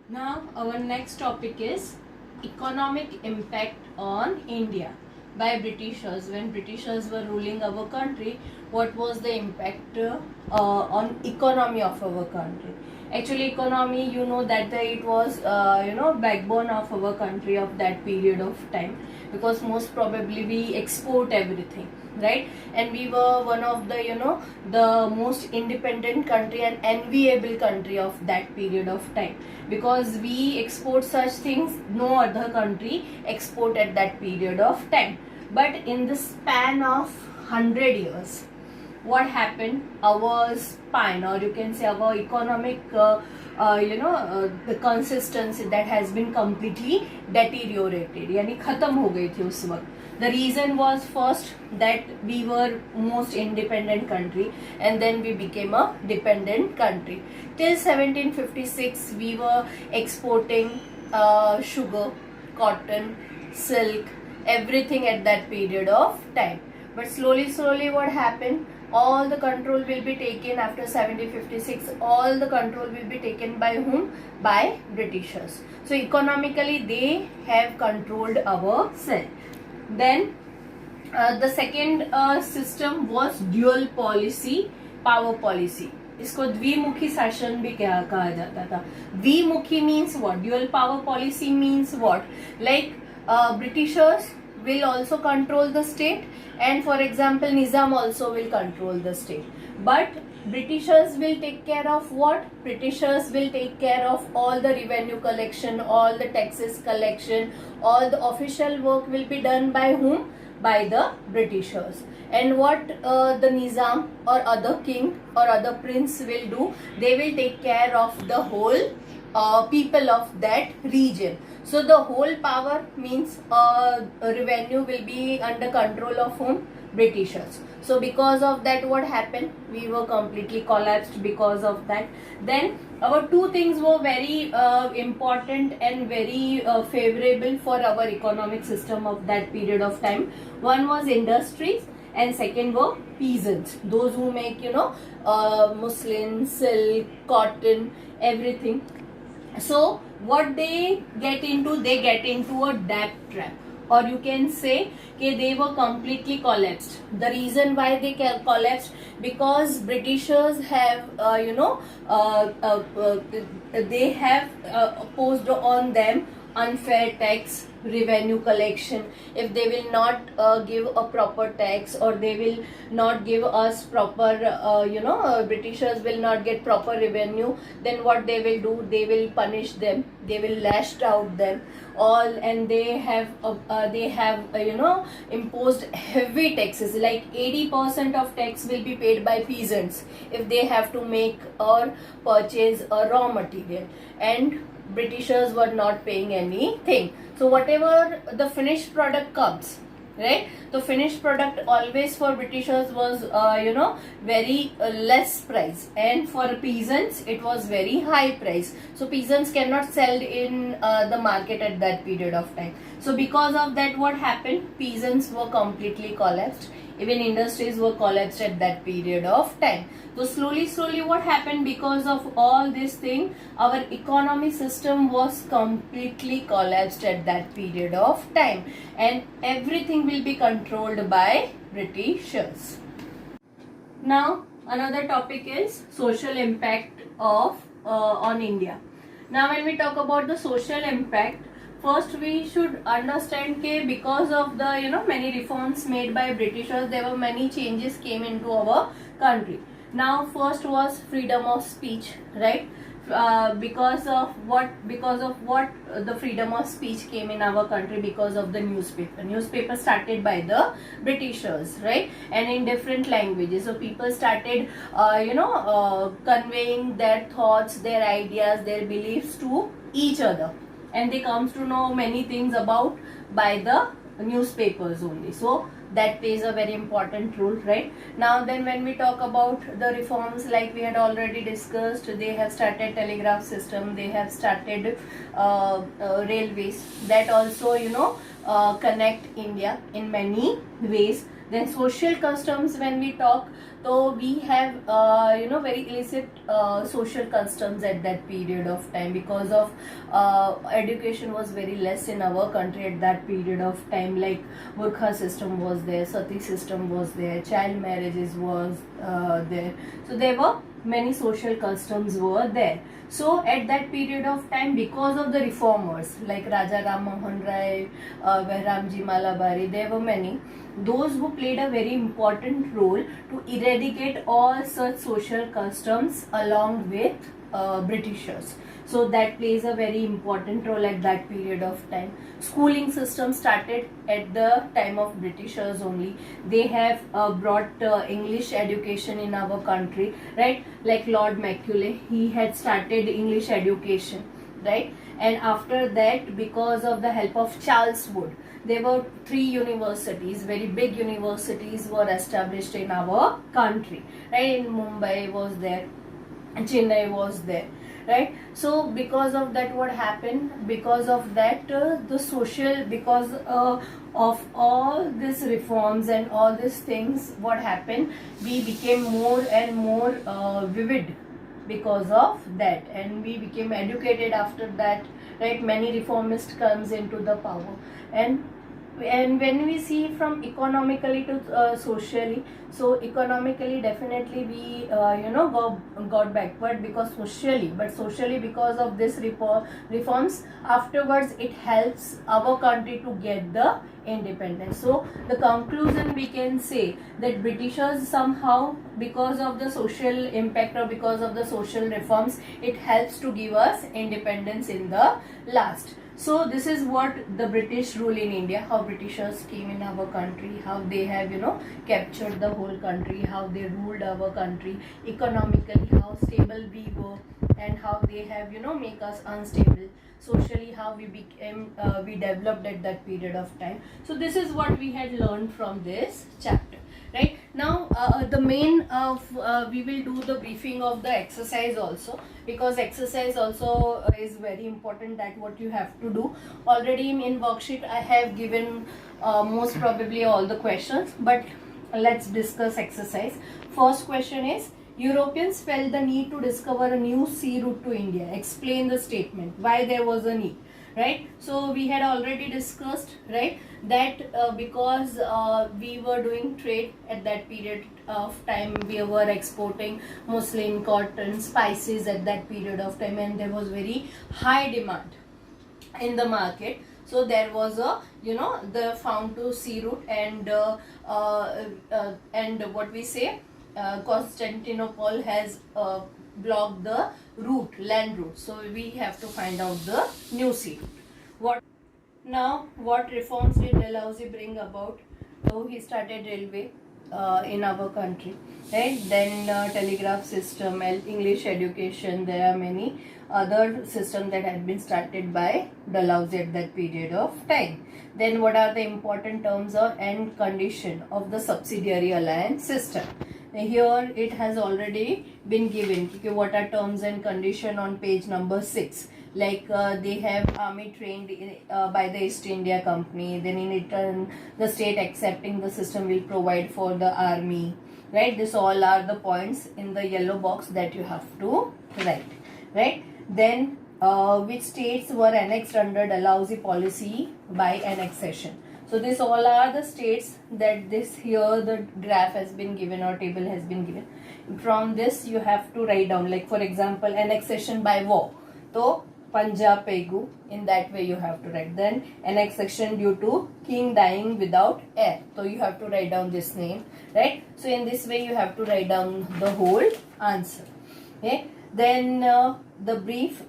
Now our next topic is economic impact on India by Britishers. When Britishers were ruling our country, what was the impact on economy of our country? Actually, economy, you know that it was backbone of our country of that period of time, because most probably we export everything, right? And we were one of the the most independent country and enviable country of that period of time, because we export such things no other country export at that period of time. But in the span of 100 years, what happened, our spine, or you can say our economic the consistency that has been completely deteriorated, यानी खत्म हो गई थी उस वक्त. The reason was first that we were most independent country, and then we became a dependent country. Till 1756 we were exporting sugar, cotton, silk, everything at that period of time. But slowly what happened, all the control will be taken after 1756. All the control will be taken by whom? By Britishers. So economically they have controlled our self. Then the second system was dual policy, power policy. इसको द्विमुखी शासन भी कहा जाता था. द्विमुखी means what? Dual power policy means what? Like Britishers will also control the state, and for example Nizam also will control the state. But Britishers will take care of what? Britishers will take care of all the revenue collection, all the taxes collection, all the official work will be done by whom? By the Britishers. And what the Nizam or other king or other prince will do? They will take care of the whole people of that region. So the whole power means revenue will be under control of whom? Britishers. So because of that, what happened? We were completely collapsed because of that. Then our two things were very important and very favorable for our economic system of that period of time. One was industries, and second were peasants, those who make muslin, silk, cotton, everything. So what they get into a debt trap, or you can say they were completely collapsed. The reason why they collapsed, because Britishers have they have imposed on them unfair tax, revenue collection. If they will not give a proper tax, or they will not give us proper Britishers will not get proper revenue, then what they will do, they will punish them, they will lash out them all, and they have imposed heavy taxes, like 80% of tax will be paid by peasants if they have to make or purchase a raw material, and Britishers were not paying anything. So whatever the finished product comes, right? The finished product always for Britishers was very less price, and for peasants it was very high price. So peasants cannot sell in the market at that period of time. So because of that, what happened? Peasants were completely collapsed. Even industries were collapsed at that period of time. So slowly what happened? Because of all this thing, our economy system was completely collapsed at that period of time, and everything will be controlled by Britishers. Now another topic is social impact of on India. Now when we talk about the social impact, first we should understand that because of the many reforms made by Britishers, there were many changes came into our country. Now first was freedom of speech, right? Because of what the freedom of speech came in our country? Because of the newspaper started by the Britishers, right? And in different languages, so people started conveying their thoughts, their ideas, their beliefs to each other, and they comes to know many things about by the newspapers only. So that plays a very important role, right? Now then when we talk about the reforms, like we had already discussed, they have started telegraph system, they have started railways that also connect India in many ways. Then social customs, when we talk, so we have very illicit social customs at that period of time, because of education was very less in our country at that period of time. Like burqa system was there, sati system was there, child marriages was there. So there were many social customs were there. So at that period of time, because of the reformers like Raja Ram Mohan Rai, Behramji Malabari, there were many, those who played a very important role to eradicate all such social customs along with Britishers. So that plays a very important role at that period of time. Schooling system started at the time of Britishers only. They have brought English education in our country, right? Like Lord Macaulay, he had started English education, right? And after that, because of the help of Charles Wood, there were 3 universities, very big universities were established in our country, right? In Mumbai was there, Chennai was there, right? So because of that, what happened, because of that the social, because of all these reforms and all these things, what happened, we became more and more vivid because of that, and we became educated after that, right? Many reformists comes into the power. And when we see from economically to socially, so economically definitely we got backward because socially because of this reforms, afterwards it helps our country to get the independence. So the conclusion we can say that Britishers somehow, because of the social impact or because of the social reforms, it helps to give us independence in the last. So this is what the British rule in India, how Britishers came in our country, how they have captured the whole country, how they ruled our country economically, how stable we were, and how they have make us unstable socially, how we became we developed at that period of time. So this is what we had learned from this chapter. Right now, the main we will do the briefing of the exercise also, because exercise also is very important, that what you have to do. Already in worksheet I have given most probably all the questions, but let's discuss exercise. First question is, Europeans felt the need to discover a new sea route to India. Explain the statement. Why there was a need, right? So we had already discussed, right, that because we were doing trade at that period of time, we were exporting muslin, cotton, spices at that period of time, and there was very high demand in the market. So there was a the found to sea route, and what we say, Constantinople has blocked the land route. So we have to find out the new sea route. What reforms did Dalhousie bring about? So he started railway in our country, right? Then telegraph system, English education. There are many other systems that had been started by Dalhousie at that period of time. Then what are the important terms of and condition of the subsidiary alliance system? Here it has already been given. Okay, what are terms and condition on page number 6? Like they have army trained by the East India Company. Then in return, the state accepting the system will provide for the army. Right? This all are the points in the yellow box that you have to write. Right? Then which states were annexed under Dalhousie policy by annexation? So this all are the states that this here the graph has been given or table has been given. From this you have to write down, like for example, annexation by war. So Punjab, Pegu, in that way you have to write. Then annexation due to king dying without heir. So you have to write down this name, right? So in this way you have to write down the whole answer. Okay. Then the brief,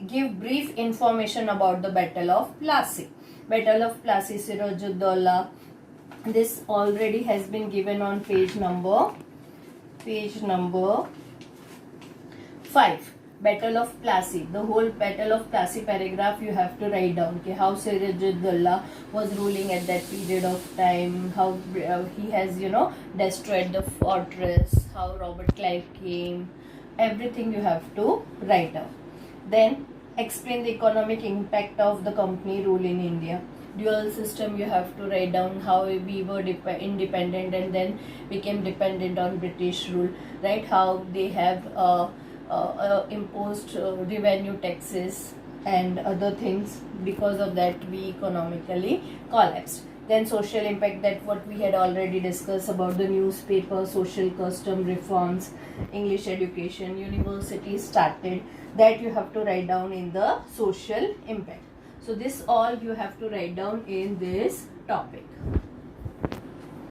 give brief information about the Battle of Plassey. Battle of Plassey, Sirajuddaulah. This already has been given on page number 5. Battle of Plassey. The whole Battle of Plassey paragraph you have to write down. Okay, how Sirajuddaulah was ruling at that period of time. How he has destroyed the fortress. How Robert Clive came. Everything you have to write down. Then explain the economic impact of the company rule in India. dual system, you have to write down how we were independent and then became dependent on British rule, right? How they have imposed revenue taxes and other things. Because of that, we economically collapsed. Then social impact, that what we had already discussed about the newspaper, social custom reforms, English education, university started, that you have to write down in the social impact. So this all you have to write down in this topic.